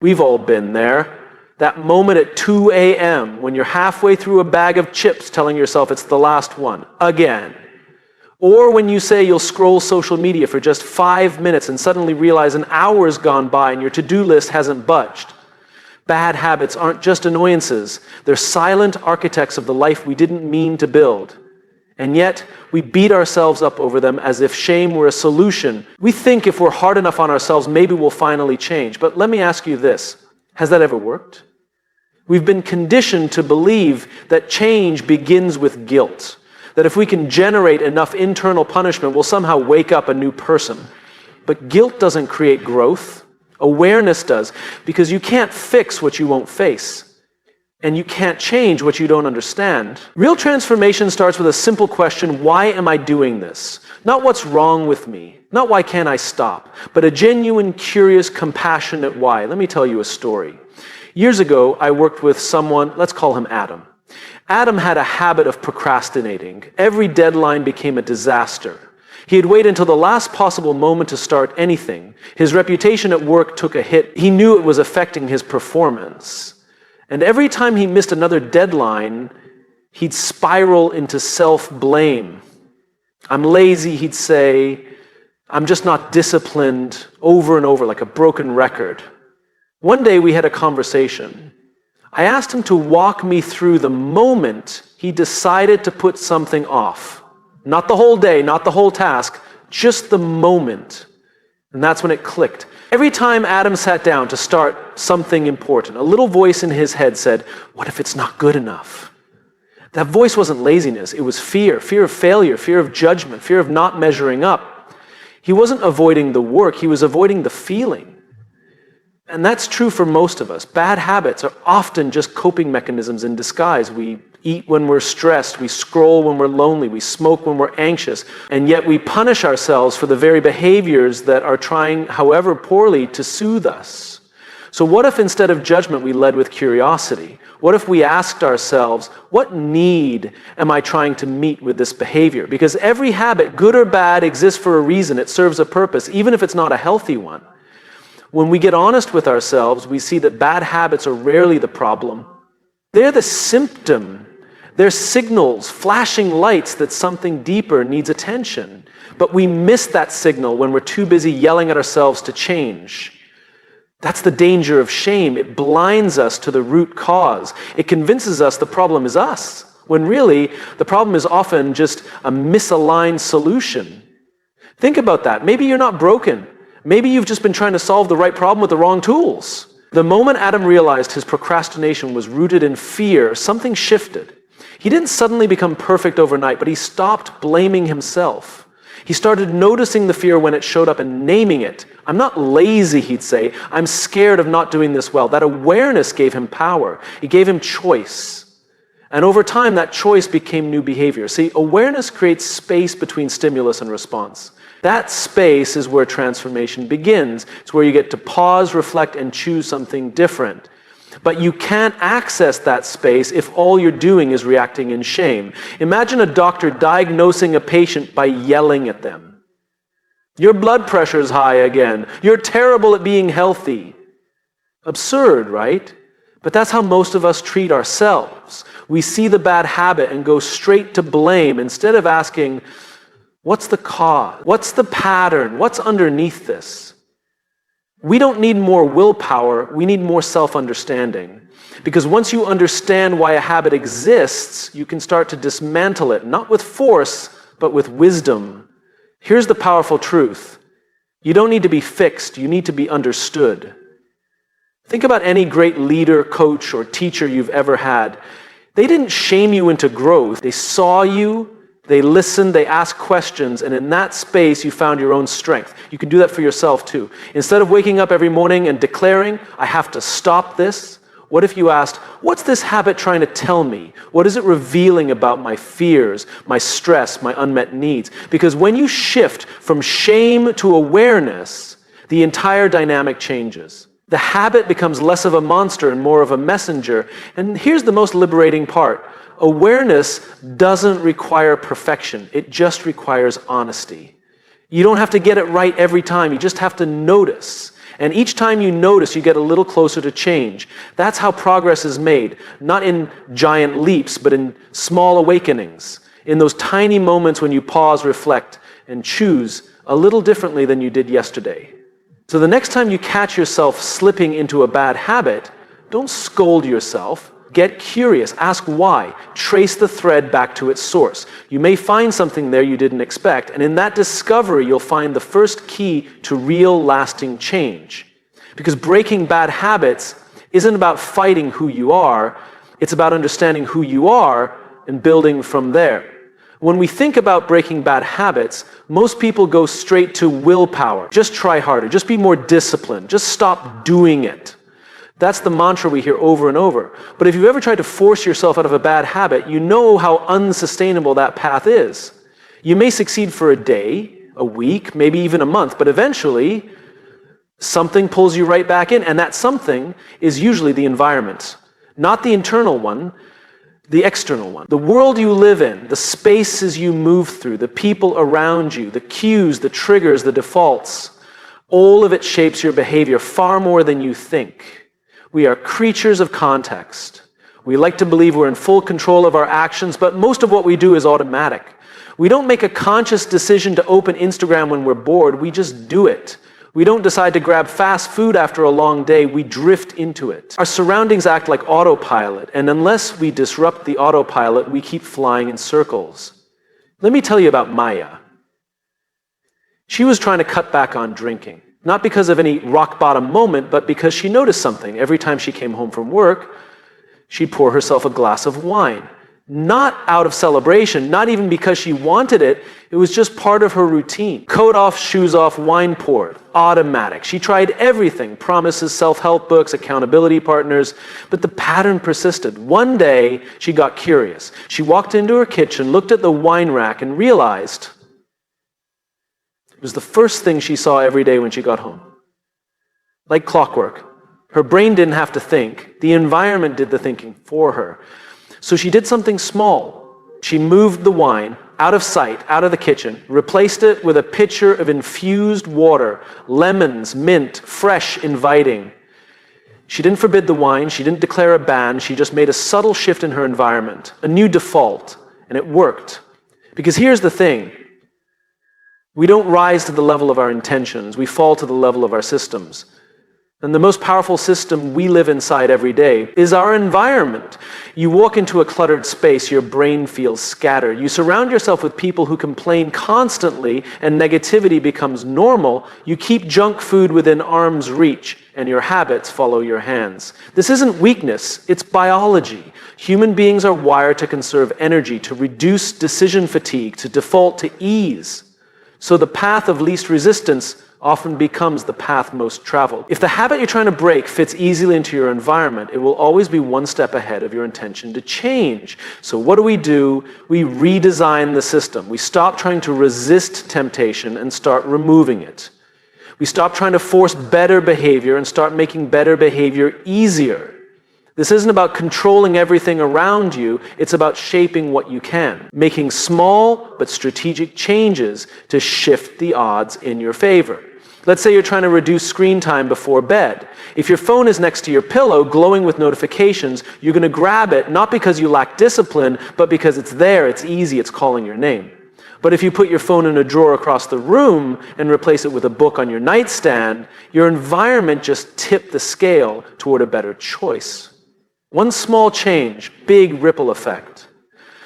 We've all been there. That moment at 2 a.m. when you're halfway through a bag of chips telling yourself it's the last one, again. Or when you say you'll scroll social media for just 5 minutes and suddenly realize an hour's gone by and your to-do list hasn't budged. Bad habits aren't just annoyances. They're silent architects of the life we didn't mean to build. And yet, we beat ourselves up over them as if shame were a solution. We think if we're hard enough on ourselves, maybe we'll finally change. But let me ask you this. Has that ever worked? We've been conditioned to believe that change begins with guilt. That if we can generate enough internal punishment, we'll somehow wake up a new person. But guilt doesn't create growth. Awareness does, because you can't fix what you won't face. And you can't change what you don't understand. Real transformation starts with a simple question: why am I doing this? Not what's wrong with me, not why can't I stop, but a genuine, curious, compassionate why. Let me tell you a story. Years ago, I worked with someone, let's call him Adam. Adam had a habit of procrastinating. Every deadline became a disaster. He'd wait until the last possible moment to start anything. His reputation at work took a hit. He knew it was affecting his performance. And every time he missed another deadline, he'd spiral into self-blame. I'm lazy, he'd say. I'm just not disciplined, over and over like a broken record. One day we had a conversation. I asked him to walk me through the moment he decided to put something off. Not the whole day, not the whole task, just the moment. And that's when it clicked. Every time Adam sat down to start something important, a little voice in his head said, "What if it's not good enough?" That voice wasn't laziness, it was fear. Fear of failure, fear of judgment, fear of not measuring up. He wasn't avoiding the work, he was avoiding the feeling. And that's true for most of us. Bad habits are often just coping mechanisms in disguise. We eat when we're stressed, we scroll when we're lonely, we smoke when we're anxious, and yet we punish ourselves for the very behaviors that are trying, however poorly, to soothe us. So what if instead of judgment we led with curiosity? What if we asked ourselves, what need am I trying to meet with this behavior? Because every habit, good or bad, exists for a reason. It serves a purpose, even if it's not a healthy one. When we get honest with ourselves, we see that bad habits are rarely the problem. They're the symptom. They're signals, flashing lights that something deeper needs attention. But we miss that signal when we're too busy yelling at ourselves to change. That's the danger of shame. It blinds us to the root cause. It convinces us the problem is us, when really the problem is often just a misaligned solution. Think about that. Maybe you're not broken. Maybe you've just been trying to solve the right problem with the wrong tools. The moment Adam realized his procrastination was rooted in fear, something shifted. He didn't suddenly become perfect overnight, but he stopped blaming himself. He started noticing the fear when it showed up and naming it. I'm not lazy, he'd say. I'm scared of not doing this well. That awareness gave him power. It gave him choice. And over time, that choice became new behavior. See, awareness creates space between stimulus and response. That space is where transformation begins. It's where you get to pause, reflect, and choose something different. But you can't access that space if all you're doing is reacting in shame. Imagine a doctor diagnosing a patient by yelling at them. Your blood pressure's high again. You're terrible at being healthy. Absurd, right? But that's how most of us treat ourselves. We see the bad habit and go straight to blame instead of asking, what's the cause? What's the pattern? What's underneath this? We don't need more willpower, we need more self-understanding. Because once you understand why a habit exists, you can start to dismantle it, not with force, but with wisdom. Here's the powerful truth. You don't need to be fixed, you need to be understood. Think about any great leader, coach, or teacher you've ever had. They didn't shame you into growth. They saw you, they listened, they asked questions, and in that space you found your own strength. You can do that for yourself too. Instead of waking up every morning and declaring, I have to stop this, what if you asked, what's this habit trying to tell me? What is it revealing about my fears, my stress, my unmet needs? Because when you shift from shame to awareness, the entire dynamic changes. The habit becomes less of a monster and more of a messenger. And here's the most liberating part. Awareness doesn't require perfection. It just requires honesty. You don't have to get it right every time. You just have to notice. And each time you notice, you get a little closer to change. That's how progress is made, not in giant leaps, but in small awakenings, in those tiny moments when you pause, reflect, and choose a little differently than you did yesterday. So the next time you catch yourself slipping into a bad habit, don't scold yourself. Get curious, ask why, trace the thread back to its source. You may find something there you didn't expect, and in that discovery you'll find the first key to real lasting change. Because breaking bad habits isn't about fighting who you are, it's about understanding who you are and building from there. When we think about breaking bad habits, most people go straight to willpower. Just try harder, just be more disciplined, just stop doing it. That's the mantra we hear over and over. But if you've ever tried to force yourself out of a bad habit, you know how unsustainable that path is. You may succeed for a day, a week, maybe even a month, but eventually something pulls you right back in, and that something is usually the environment. Not the internal one, the external one. The world you live in, the spaces you move through, the people around you, the cues, the triggers, the defaults, all of it shapes your behavior far more than you think. We are creatures of context. We like to believe we're in full control of our actions, but most of what we do is automatic. We don't make a conscious decision to open Instagram when we're bored, we just do it. We don't decide to grab fast food after a long day, we drift into it. Our surroundings act like autopilot, and unless we disrupt the autopilot, we keep flying in circles. Let me tell you about Maya. She was trying to cut back on drinking, not because of any rock-bottom moment, but because she noticed something. Every time she came home from work, she'd pour herself a glass of wine. Not out of celebration, not even because she wanted it, it was just part of her routine. Coat off, shoes off, wine poured. Automatic. She tried everything, promises, self-help books, accountability partners, but the pattern persisted. One day, she got curious. She walked into her kitchen, looked at the wine rack, and realized it was the first thing she saw every day when she got home. Like clockwork. Her brain didn't have to think. The environment did the thinking for her. So she did something small. She moved the wine out of sight, out of the kitchen, replaced it with a pitcher of infused water, lemons, mint, fresh, inviting. She didn't forbid the wine, she didn't declare a ban, she just made a subtle shift in her environment, a new default, and it worked. Because here's the thing, we don't rise to the level of our intentions, we fall to the level of our systems. And the most powerful system we live inside every day is our environment. You walk into a cluttered space, your brain feels scattered. You surround yourself with people who complain constantly and negativity becomes normal. You keep junk food within arm's reach and your habits follow your hands. This isn't weakness, it's biology. Human beings are wired to conserve energy, to reduce decision fatigue, to default to ease. So the path of least resistance often becomes the path most traveled. If the habit you're trying to break fits easily into your environment, it will always be one step ahead of your intention to change. So what do? We redesign the system. We stop trying to resist temptation and start removing it. We stop trying to force better behavior and start making better behavior easier. This isn't about controlling everything around you, it's about shaping what you can, making small but strategic changes to shift the odds in your favor. Let's say you're trying to reduce screen time before bed. If your phone is next to your pillow, glowing with notifications, you're going to grab it, not because you lack discipline, but because it's there, it's easy, it's calling your name. But if you put your phone in a drawer across the room and replace it with a book on your nightstand, your environment just tipped the scale toward a better choice. One small change, big ripple effect.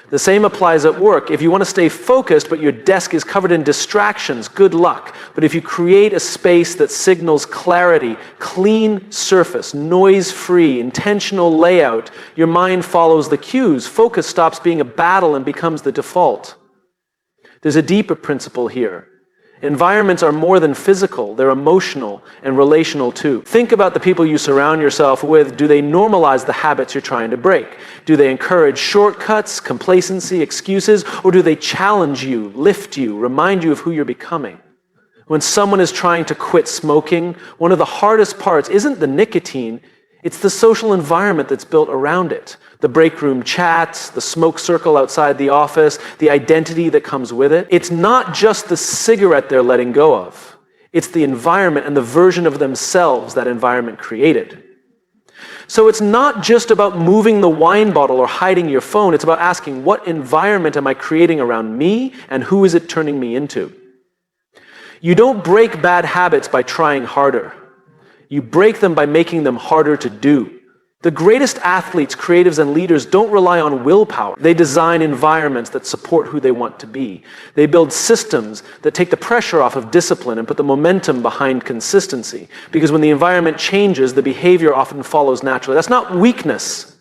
The same applies at work. If you want to stay focused, but your desk is covered in distractions, good luck. But if you create a space that signals clarity, clean surface, noise-free, intentional layout, your mind follows the cues. Focus stops being a battle and becomes the default. There's a deeper principle here. Environments are more than physical, they're emotional and relational too. Think about the people you surround yourself with. Do they normalize the habits you're trying to break? Do they encourage shortcuts, complacency, excuses, or do they challenge you, lift you, remind you of who you're becoming? When someone is trying to quit smoking, one of the hardest parts isn't the nicotine, it's the social environment that's built around it. The break room chats, the smoke circle outside the office, the identity that comes with it. It's not just the cigarette they're letting go of. It's the environment and the version of themselves that environment created. So it's not just about moving the wine bottle or hiding your phone. It's about asking, what environment am I creating around me and who is it turning me into? You don't break bad habits by trying harder. You break them by making them harder to do. The greatest athletes, creatives, and leaders don't rely on willpower. They design environments that support who they want to be. They build systems that take the pressure off of discipline and put the momentum behind consistency. Because when the environment changes, the behavior often follows naturally. That's not weakness.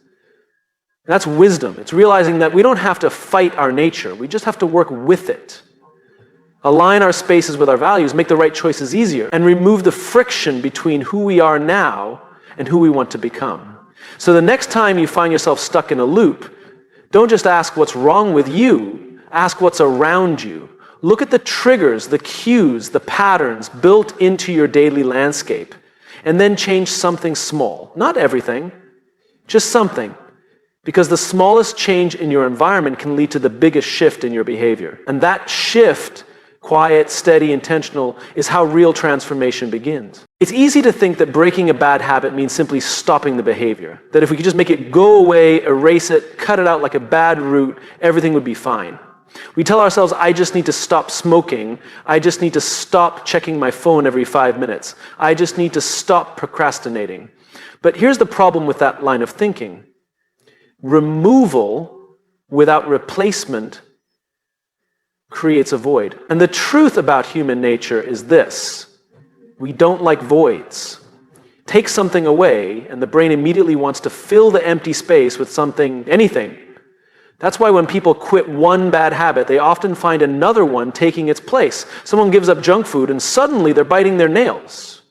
That's wisdom. It's realizing that we don't have to fight our nature. We just have to work with it. Align our spaces with our values, make the right choices easier, and remove the friction between who we are now and who we want to become. So the next time you find yourself stuck in a loop, don't just ask what's wrong with you, ask what's around you. Look at the triggers, the cues, the patterns built into your daily landscape, and then change something small. Not everything, just something. Because the smallest change in your environment can lead to the biggest shift in your behavior. And that shift, quiet, steady, intentional, is how real transformation begins. It's easy to think that breaking a bad habit means simply stopping the behavior. That if we could just make it go away, erase it, cut it out like a bad root, everything would be fine. We tell ourselves, I just need to stop smoking. I just need to stop checking my phone every 5 minutes. I just need to stop procrastinating. But here's the problem with that line of thinking. Removal without replacement creates a void. And the truth about human nature is this. We don't like voids. Take something away, and the brain immediately wants to fill the empty space with something, anything. That's why when people quit one bad habit, they often find another one taking its place. Someone gives up junk food, and suddenly they're biting their nails.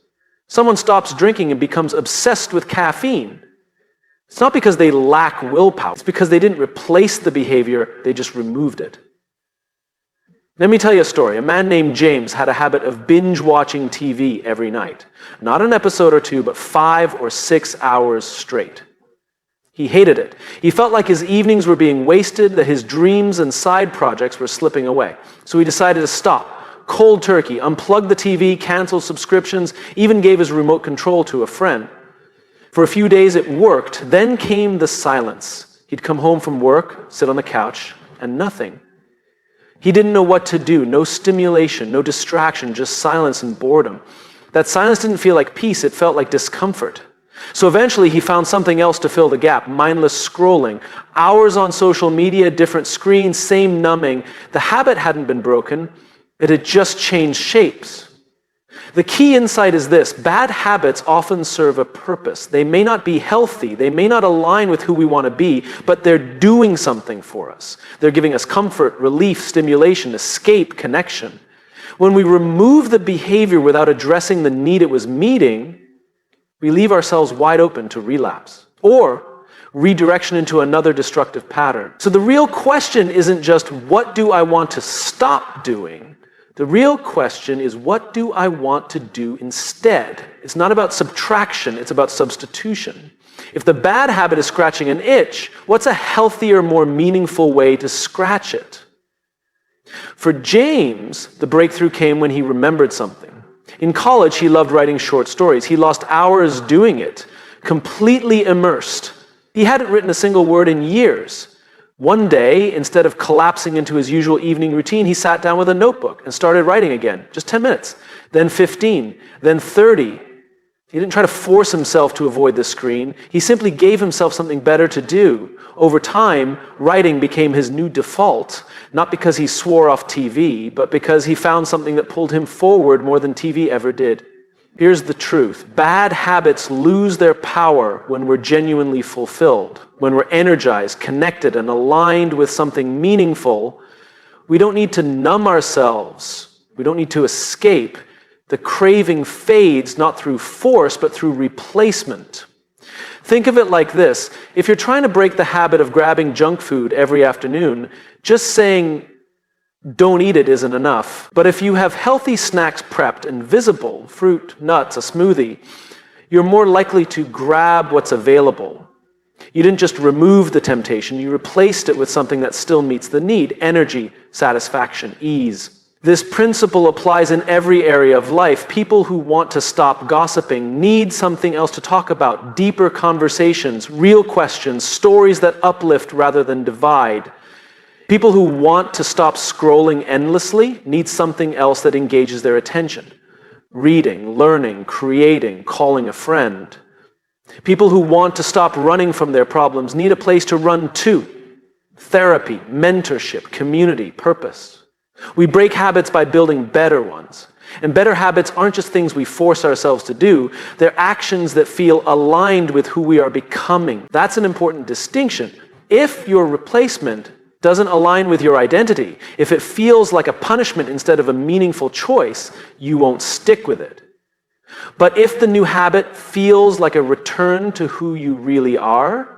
Someone stops drinking and becomes obsessed with caffeine. It's not because they lack willpower. It's because they didn't replace the behavior, they just removed it. Let me tell you a story. A man named James had a habit of binge-watching TV every night. Not an episode or two, but 5 or 6 hours straight. He hated it. He felt like his evenings were being wasted, that his dreams and side projects were slipping away. So he decided to stop. Cold turkey, unplugged the TV, canceled subscriptions, even gave his remote control to a friend. For a few days it worked. Then came the silence. He'd come home from work, sit on the couch, and nothing. He didn't know what to do. No stimulation, no distraction, just silence and boredom. That silence didn't feel like peace, it felt like discomfort. So eventually he found something else to fill the gap, mindless scrolling. Hours on social media, different screens, same numbing. The habit hadn't been broken, it had just changed shapes. The key insight is this: bad habits often serve a purpose. They may not be healthy, they may not align with who we want to be, but they're doing something for us. They're giving us comfort, relief, stimulation, escape, connection. When we remove the behavior without addressing the need it was meeting, we leave ourselves wide open to relapse or redirection into another destructive pattern. So the real question isn't just, what do I want to stop doing? The real question is, what do I want to do instead? It's not about subtraction, it's about substitution. If the bad habit is scratching an itch, what's a healthier, more meaningful way to scratch it? For James, the breakthrough came when he remembered something. In college, he loved writing short stories. He lost hours doing it, completely immersed. He hadn't written a single word in years. One day, instead of collapsing into his usual evening routine, he sat down with a notebook and started writing again. Just 10 minutes, then 15, then 30. He didn't try to force himself to avoid the screen. He simply gave himself something better to do. Over time, writing became his new default, not because he swore off TV, but because he found something that pulled him forward more than TV ever did. Here's the truth. Bad habits lose their power when we're genuinely fulfilled, when we're energized, connected, and aligned with something meaningful. We don't need to numb ourselves. We don't need to escape. The craving fades not through force, but through replacement. Think of it like this. If you're trying to break the habit of grabbing junk food every afternoon, just saying, don't eat it isn't enough. But if you have healthy snacks prepped and visible, fruit, nuts, a smoothie, you're more likely to grab what's available. You didn't just remove the temptation, you replaced it with something that still meets the need: energy, satisfaction, ease, This principle applies in every area of life. People who want to stop gossiping need something else to talk about, deeper conversations, real questions, stories that uplift rather than divide. People who want to stop scrolling endlessly need something else that engages their attention. Reading, learning, creating, calling a friend. People who want to stop running from their problems need a place to run to. Therapy, mentorship, community, purpose. We break habits by building better ones. And better habits aren't just things we force ourselves to do, they're actions that feel aligned with who we are becoming. That's an important distinction. If your replacement doesn't align with your identity, if it feels like a punishment instead of a meaningful choice, you won't stick with it. But if the new habit feels like a return to who you really are,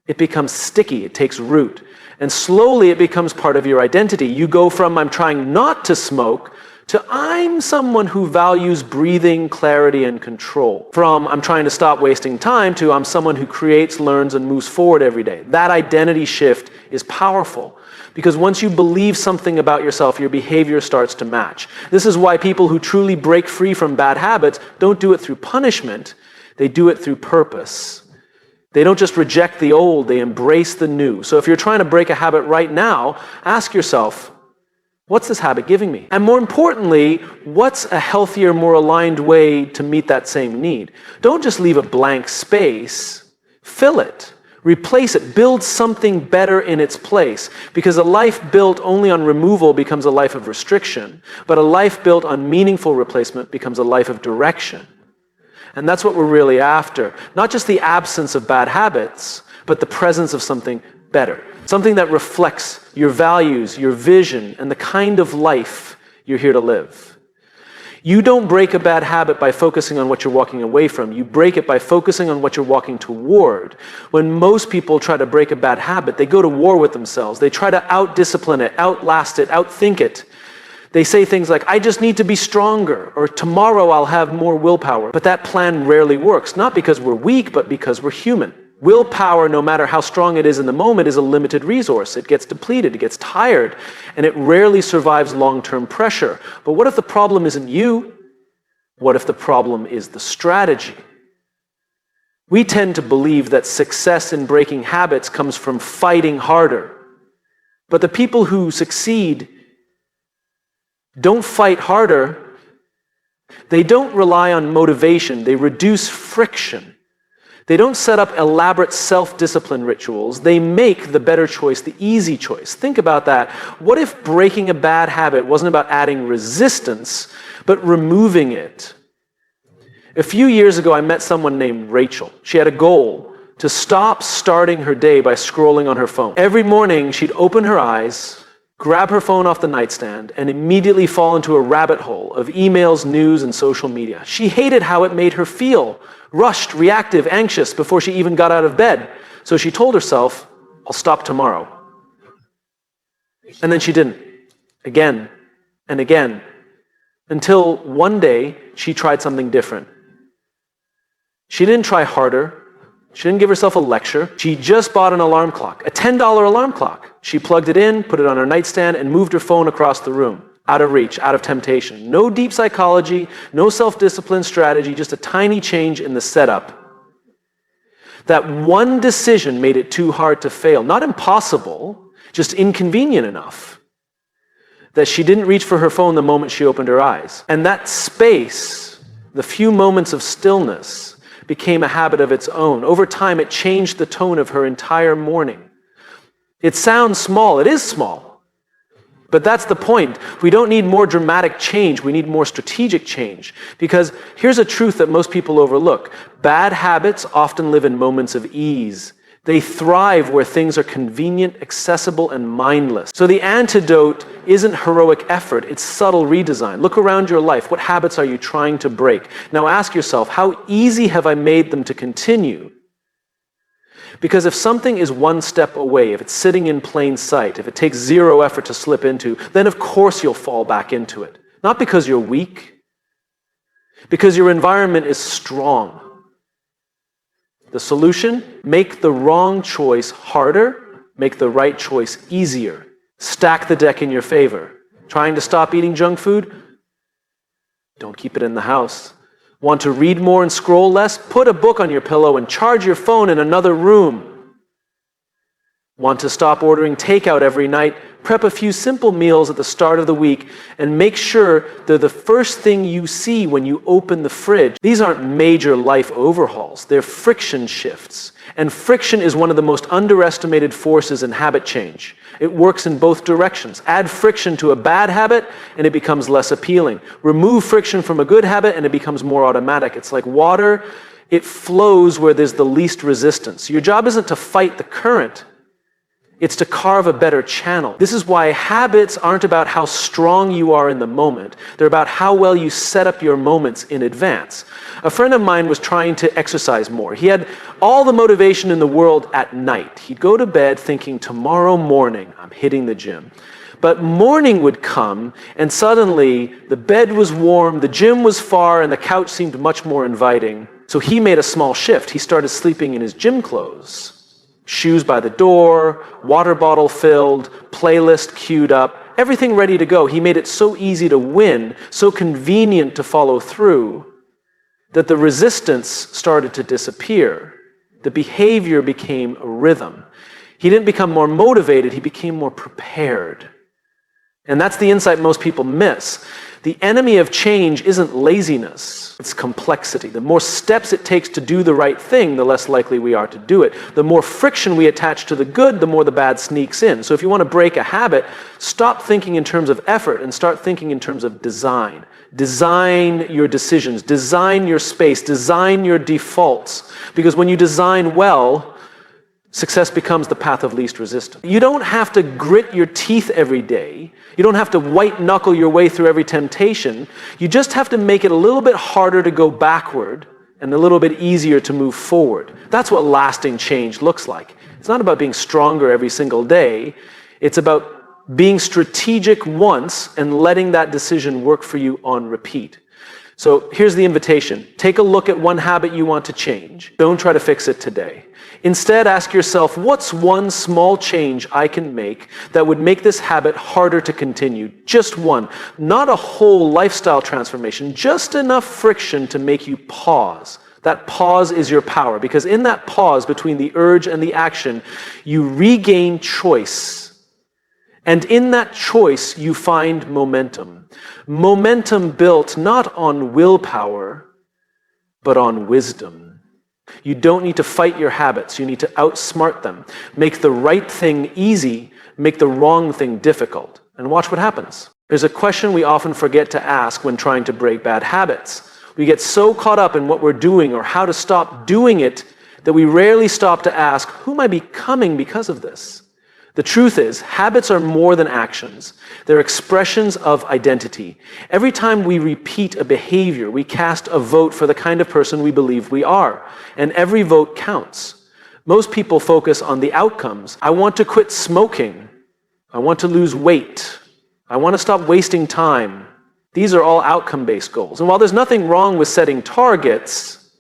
it becomes sticky, it takes root. And slowly it becomes part of your identity. You go from I'm trying not to smoke to I'm someone who values breathing, clarity, and control. From I'm trying to stop wasting time to I'm someone who creates, learns, and moves forward every day. That identity shift is powerful because once you believe something about yourself, your behavior starts to match. This is why people who truly break free from bad habits don't do it through punishment, they do it through purpose. They don't just reject the old, they embrace the new. So if you're trying to break a habit right now, ask yourself, what's this habit giving me? And more importantly, what's a healthier, more aligned way to meet that same need? Don't just leave a blank space, fill it, replace it, build something better in its place. Because a life built only on removal becomes a life of restriction, but a life built on meaningful replacement becomes a life of direction. And that's what we're really after. Not just the absence of bad habits, but the presence of something better. Something that reflects your values, your vision, and the kind of life you're here to live. You don't break a bad habit by focusing on what you're walking away from. You break it by focusing on what you're walking toward. When most people try to break a bad habit, they go to war with themselves. They try to out-discipline it, outlast it, outthink it. They say things like, I just need to be stronger, or tomorrow I'll have more willpower. But that plan rarely works, not because we're weak, but because we're human. Willpower, no matter how strong it is in the moment, is a limited resource. It gets depleted, it gets tired, and it rarely survives long-term pressure. But what if the problem isn't you? What if the problem is the strategy? We tend to believe that success in breaking habits comes from fighting harder. But the people who succeed don't fight harder. They don't rely on motivation. They reduce friction. They don't set up elaborate self-discipline rituals. They make the better choice, the easy choice. Think about that. What if breaking a bad habit wasn't about adding resistance, but removing it? A few years ago, I met someone named Rachel. She had a goal to stop starting her day by scrolling on her phone. Every morning, she'd open her eyes, grab her phone off the nightstand, and immediately fall into a rabbit hole of emails, news, and social media. She hated how it made her feel, rushed, reactive, anxious before she even got out of bed. So she told herself, I'll stop tomorrow. And then she didn't. Again and again. Until one day, she tried something different. She didn't try harder. She didn't give herself a lecture. She just bought an alarm clock, a $10 alarm clock. She plugged it in, put it on her nightstand, and moved her phone across the room, out of reach, out of temptation. No deep psychology, no self-discipline strategy, just a tiny change in the setup. That one decision made it too hard to fail. Not impossible, just inconvenient enough that she didn't reach for her phone the moment she opened her eyes. And that space, the few moments of stillness, became a habit of its own. Over time, it changed the tone of her entire morning. It sounds small. It is small. But that's the point. We don't need more dramatic change. We need more strategic change. Because here's a truth that most people overlook. Bad habits often live in moments of ease. They thrive where things are convenient, accessible, and mindless. So the antidote isn't heroic effort, it's subtle redesign. Look around your life. What habits are you trying to break? Now ask yourself, how easy have I made them to continue? Because if something is one step away, if it's sitting in plain sight, if it takes zero effort to slip into, then of course you'll fall back into it. Not because you're weak, because your environment is strong. The solution? Make the wrong choice harder, make the right choice easier. Stack the deck in your favor. Trying to stop eating junk food? Don't keep it in the house. Want to read more and scroll less? Put a book on your pillow and charge your phone in another room. Want to stop ordering takeout every night? Prep a few simple meals at the start of the week and make sure they're the first thing you see when you open the fridge. These aren't major life overhauls. They're friction shifts. And friction is one of the most underestimated forces in habit change. It works in both directions. Add friction to a bad habit and it becomes less appealing. Remove friction from a good habit and it becomes more automatic. It's like water. It flows where there's the least resistance. Your job isn't to fight the current. It's to carve a better channel. This is why habits aren't about how strong you are in the moment. They're about how well you set up your moments in advance. A friend of mine was trying to exercise more. He had all the motivation in the world at night. He'd go to bed thinking, tomorrow morning, I'm hitting the gym. But morning would come, and suddenly the bed was warm, the gym was far, and the couch seemed much more inviting. So he made a small shift. He started sleeping in his gym clothes. Shoes by the door, water bottle filled, playlist queued up, everything ready to go. He made it so easy to win, so convenient to follow through, that the resistance started to disappear. The behavior became a rhythm. He didn't become more motivated, he became more prepared. And that's the insight most people miss. The enemy of change isn't laziness, it's complexity. The more steps it takes to do the right thing, the less likely we are to do it. The more friction we attach to the good, the more the bad sneaks in. So if you want to break a habit, stop thinking in terms of effort and start thinking in terms of design. Design your decisions, design your space, design your defaults. Because when you design well, success becomes the path of least resistance. You don't have to grit your teeth every day. You don't have to white-knuckle your way through every temptation. You just have to make it a little bit harder to go backward and a little bit easier to move forward. That's what lasting change looks like. It's not about being stronger every single day. It's about being strategic once and letting that decision work for you on repeat. So here's the invitation. Take a look at one habit you want to change. Don't try to fix it today. Instead, ask yourself, what's one small change I can make that would make this habit harder to continue? Just one. Not a whole lifestyle transformation, just enough friction to make you pause. That pause is your power, because in that pause between the urge and the action, you regain choice. And in that choice, you find momentum. Momentum built not on willpower, but on wisdom. You don't need to fight your habits. You need to outsmart them. Make the right thing easy, make the wrong thing difficult, and watch what happens. There's a question we often forget to ask when trying to break bad habits. We get so caught up in what we're doing or how to stop doing it that we rarely stop to ask, who am I becoming because of this? The truth is, habits are more than actions. They're expressions of identity. Every time we repeat a behavior, we cast a vote for the kind of person we believe we are. And every vote counts. Most people focus on the outcomes. I want to quit smoking. I want to lose weight. I want to stop wasting time. These are all outcome-based goals. And while there's nothing wrong with setting targets,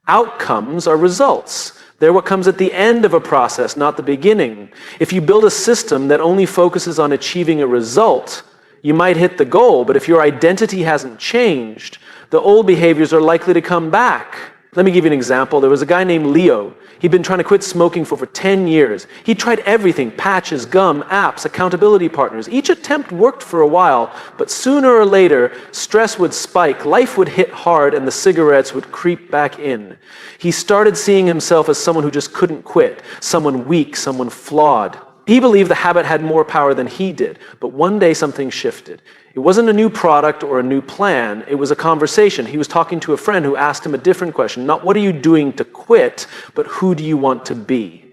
outcomes are results. They're what comes at the end of a process, not the beginning. If you build a system that only focuses on achieving a result, you might hit the goal, but if your identity hasn't changed, the old behaviors are likely to come back. Let me give you an example. There was a guy named Leo. He'd been trying to quit smoking for over 10 years. He tried everything, patches, gum, apps, accountability partners. Each attempt worked for a while, but sooner or later, stress would spike, life would hit hard, and the cigarettes would creep back in. He started seeing himself as someone who just couldn't quit, someone weak, someone flawed. He believed the habit had more power than he did, but one day something shifted. It wasn't a new product or a new plan, it was a conversation. He was talking to a friend who asked him a different question, not what are you doing to quit, but who do you want to be?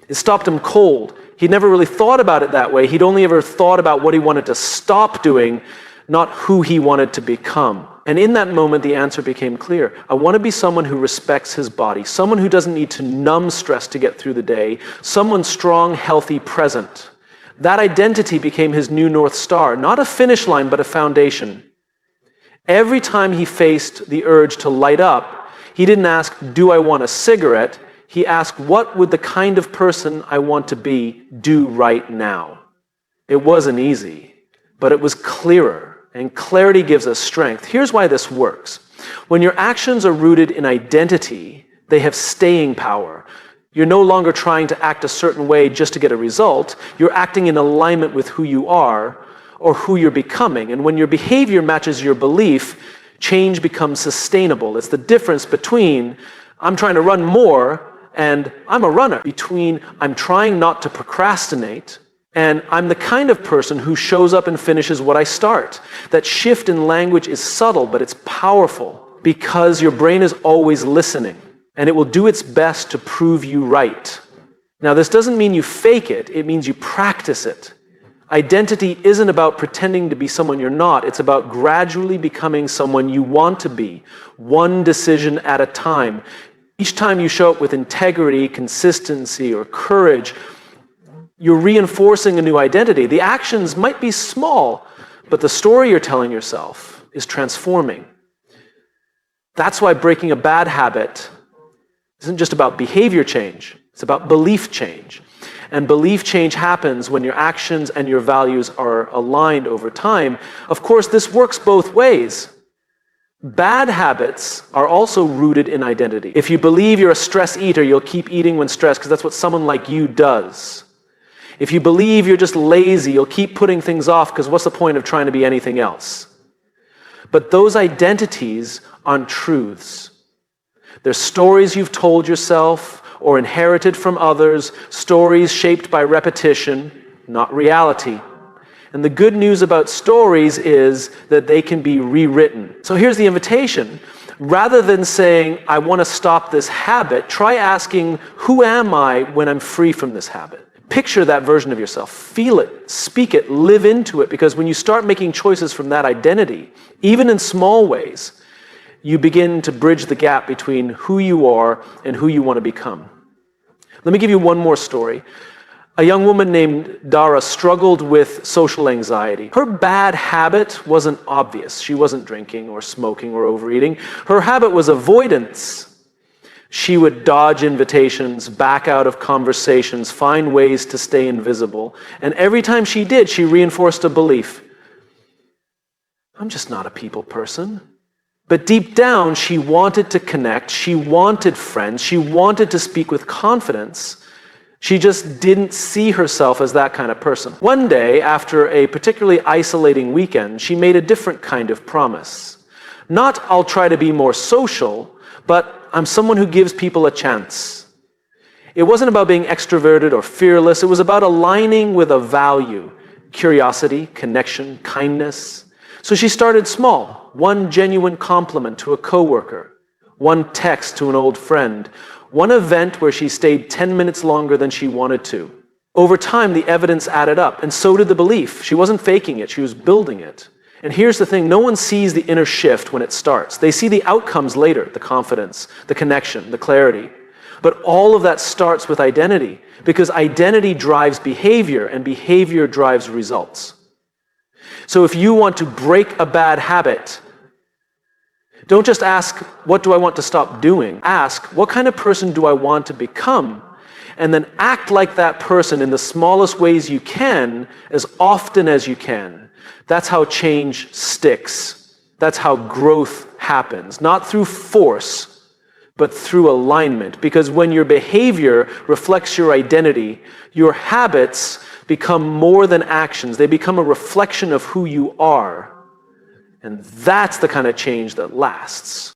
It stopped him cold. He'd never really thought about it that way. He'd only ever thought about what he wanted to stop doing, not who he wanted to become. And in that moment, the answer became clear. I want to be someone who respects his body, someone who doesn't need to numb stress to get through the day, someone strong, healthy, present. That identity became his new North Star, not a finish line, but a foundation. Every time he faced the urge to light up, he didn't ask, do I want a cigarette? He asked, what would the kind of person I want to be do right now? It wasn't easy. but it was clearer, and clarity gives us strength. Here's why this works. When your actions are rooted in identity, they have staying power. You're no longer trying to act a certain way just to get a result. You're acting in alignment with who you are or who you're becoming. And when your behavior matches your belief, change becomes sustainable. It's the difference between I'm trying to run more and I'm a runner, between I'm trying not to procrastinate and I'm the kind of person who shows up and finishes what I start. That shift in language is subtle, but it's powerful because your brain is always listening and it will do its best to prove you right. Now, this doesn't mean you fake it. It means you practice it. Identity isn't about pretending to be someone you're not. It's about gradually becoming someone you want to be, one decision at a time. Each time you show up with integrity, consistency, or courage, you're reinforcing a new identity. The actions might be small, but the story you're telling yourself is transforming. That's why breaking a bad habit isn't just about behavior change. It's about belief change. And belief change happens when your actions and your values are aligned over time. Of course, this works both ways. Bad habits are also rooted in identity. If you believe you're a stress eater, you'll keep eating when stressed because that's what someone like you does. If you believe you're just lazy, you'll keep putting things off because what's the point of trying to be anything else? But those identities aren't truths. They're stories you've told yourself or inherited from others, stories shaped by repetition, not reality. And the good news about stories is that they can be rewritten. So here's the invitation. Rather than saying, I want to stop this habit, try asking, who am I when I'm free from this habit? Picture that version of yourself. Feel it, speak it, live into it, because when you start making choices from that identity, even in small ways, you begin to bridge the gap between who you are and who you want to become. Let me give you one more story. A young woman named Dara struggled with social anxiety. Her bad habit wasn't obvious. She wasn't drinking or smoking or overeating. Her habit was avoidance. She would dodge invitations, back out of conversations, find ways to stay invisible. And every time she did, she reinforced a belief. I'm just not a people person. But deep down, she wanted to connect. She wanted friends. She wanted to speak with confidence. She just didn't see herself as that kind of person. One day, after a particularly isolating weekend, she made a different kind of promise. Not, I'll try to be more social, but I'm someone who gives people a chance. It wasn't about being extroverted or fearless. It was about aligning with a value: curiosity, connection, kindness. So she started small. One genuine compliment to a coworker, one text to an old friend, one event where she stayed 10 minutes longer than she wanted to. Over time, the evidence added up, and so did the belief. She wasn't faking it, she was building it. And here's the thing, no one sees the inner shift when it starts. They see the outcomes later, the confidence, the connection, the clarity. But all of that starts with identity, because identity drives behavior, and behavior drives results. So if you want to break a bad habit, don't just ask, what do I want to stop doing? Ask, what kind of person do I want to become? And then act like that person in the smallest ways you can, as often as you can. That's how change sticks. That's how growth happens. Not through force, but through alignment. Because when your behavior reflects your identity, your habits become more than actions. They become a reflection of who you are. And that's the kind of change that lasts.